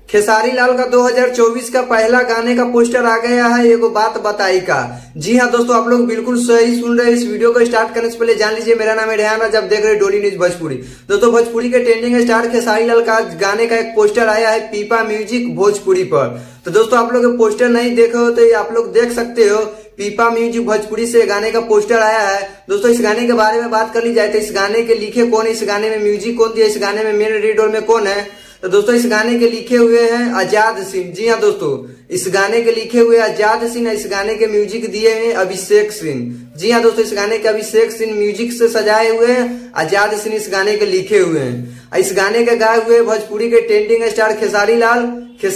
खेसारी लाल का 2024 का पहला गाने का पोस्टर आ गया है, एगो बात बताई का। जी हाँ दोस्तों, आप लोग बिल्कुल सही सुन रहे हैं। इस वीडियो को स्टार्ट करने से पहले जान लीजिए, मेरा नाम है रेहान राज, आप देख रहे हैं डोली न्यूज भोजपुरी। दोस्तों, भोजपुरी के ट्रेंडिंग स्टार खेसारी लाल का गाने का एक पोस्टर आया है पीपा म्यूजिक भोजपुरी पर। तो दोस्तों, आप लोग पोस्टर नहीं देखे हो तो आप लोग देख सकते हो। पीपा म्यूजिक भोजपुरी से गाने का पोस्टर आया है। दोस्तों, इस गाने के बारे में बात कर ली जाए तो इस गाने के लिखे कौन है, इस गाने में म्यूजिक कौन दिया, इस गाने में मेन लीड रोल में कौन है। तो दोस्तों, इस गाने के लिखे हुए हैं आजाद सिंह। जी हाँ दोस्तों, इस गाने के लिखे हुए आजाद सिंह, इस गाने के म्यूजिक दिए हैं अभिषेक सिंह। जी हाँ दोस्तों, इस गाने के अभिषेक सिंह म्यूजिक से सजाए हुए हैं, आजाद सिंह इस गाने के लिखे हुए हैं। इस गाने के गाए हुए भोजपुरी के ट्रेंडिंग स्टार खेसारी लाल के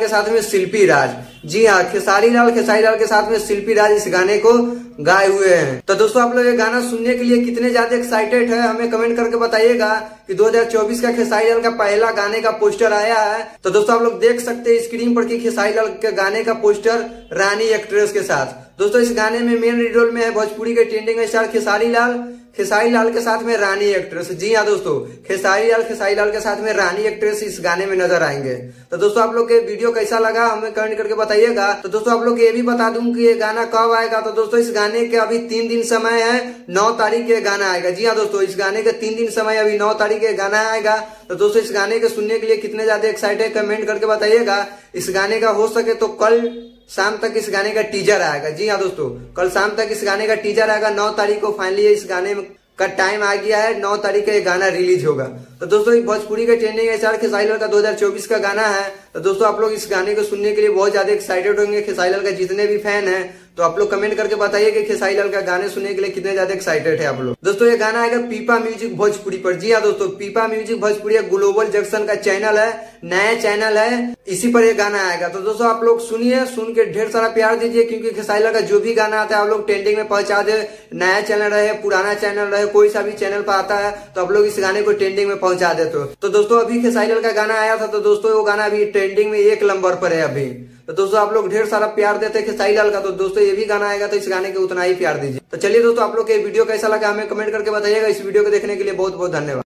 साथ में शिल्पी राज। जी हाँ, खेसारी लाल के साथ में शिल्पी राज इस गाने को गाए हुए हैं। तो दोस्तों, आप लोग ये गाना सुनने के लिए कितने ज्यादा एक्साइटेड है हमें कमेंट करके बताइएगा कि 2024 का खेसारी लाल का पहला गाने का पोस्टर आया है। तो दोस्तों, आप लोग देख सकते हैं स्क्रीन पर कि खेसारी लाल के गाने का पोस्टर रानी एक्ट्रेस के साथ। दोस्तों, इस गाने में मेन लीड रोल में है भोजपुरी के ट्रेंडिंग स्टार खेसारी लाल के साथ में रानी एक्ट्रेस। जी हाँ दोस्तों, खेसारी लाल के साथ में रानी एक्ट्रेस इस गाने में नजर आएंगे। तो दोस्तों, आप लोग के वीडियो कैसा लगा हमें कमेंट करके बताइएगा। तो दोस्तों, आप लोग ये भी बता दूं कि ये गाना कब आएगा। तो दोस्तों, इस गाने के अभी 3 दिन समय है, 9 तारीख के गाना आएगा। जी हाँ दोस्तों, इस गाने के 3 दिन समय, अभी 9 तारीख के गाना आएगा। तो दोस्तों, इस गाने के सुनने के लिए कितने ज्यादा एक्साइटेड कमेंट करके बताइएगा। इस गाने का हो सके तो कल शाम तक इस गाने का टीजर आएगा। जी हाँ दोस्तों, कल शाम तक इस गाने का टीजर आएगा। 9 तारीख को फाइनली इस गाने का टाइम आ गया है, 9 तारीख का ये गाना रिलीज होगा। तो दोस्तों, भोजपुरी के ट्रेंडिंग स्टार खेसारी लाल का 2024 का गाना है। तो दोस्तों, आप लोग इस गाने को सुनने के लिए बहुत ज्यादा एक्साइटेड होंगे। खेसारी लाल का जितने भी फैन हैं, तो आप लोग कमेंट करके बताइए कि खेसारी लाल का गाने सुनने के लिए कितने ज्यादा एक्साइटेड है आप लोग। दोस्तों, ये गाना आएगा पीपा म्यूजिक भोजपुरी पर। जी हाँ दोस्तों, पीपा म्यूजिक भोजपुरी ग्लोबल जंक्शन का चैनल है, नया चैनल है, इसी पर ये गाना आएगा। तो दोस्तों, आप लोग सुनिए, सुन के ढेर सारा प्यार दीजिए, क्योंकि खेसारी लाल का जो भी गाना आता है आप लोग ट्रेंडिंग में पहुंचा दे। नया चैनल रहे, पुराना चैनल रहे, कोई सा भी चैनल पर आता है तो आप लोग इस गाने को ट्रेंडिंग में पहुंचा देते हो। तो दोस्तों, अभी खेसारी लाल का गाना आया था, तो दोस्तों वो गाना अभी ट्रेंडिंग में 1 नंबर पर है अभी। तो दोस्तों, आप लोग ढेर सारा प्यार देते हैं खेसारी लाल का। तो दोस्तों, ये भी गाना आएगा तो इस गाने के उतना ही प्यार दीजिए। तो चलिए दोस्तों, आप लोग के वीडियो कैसा लगा हमें कमेंट करके बताइएगा। इस वीडियो को देखने के लिए बहुत बहुत धन्यवाद।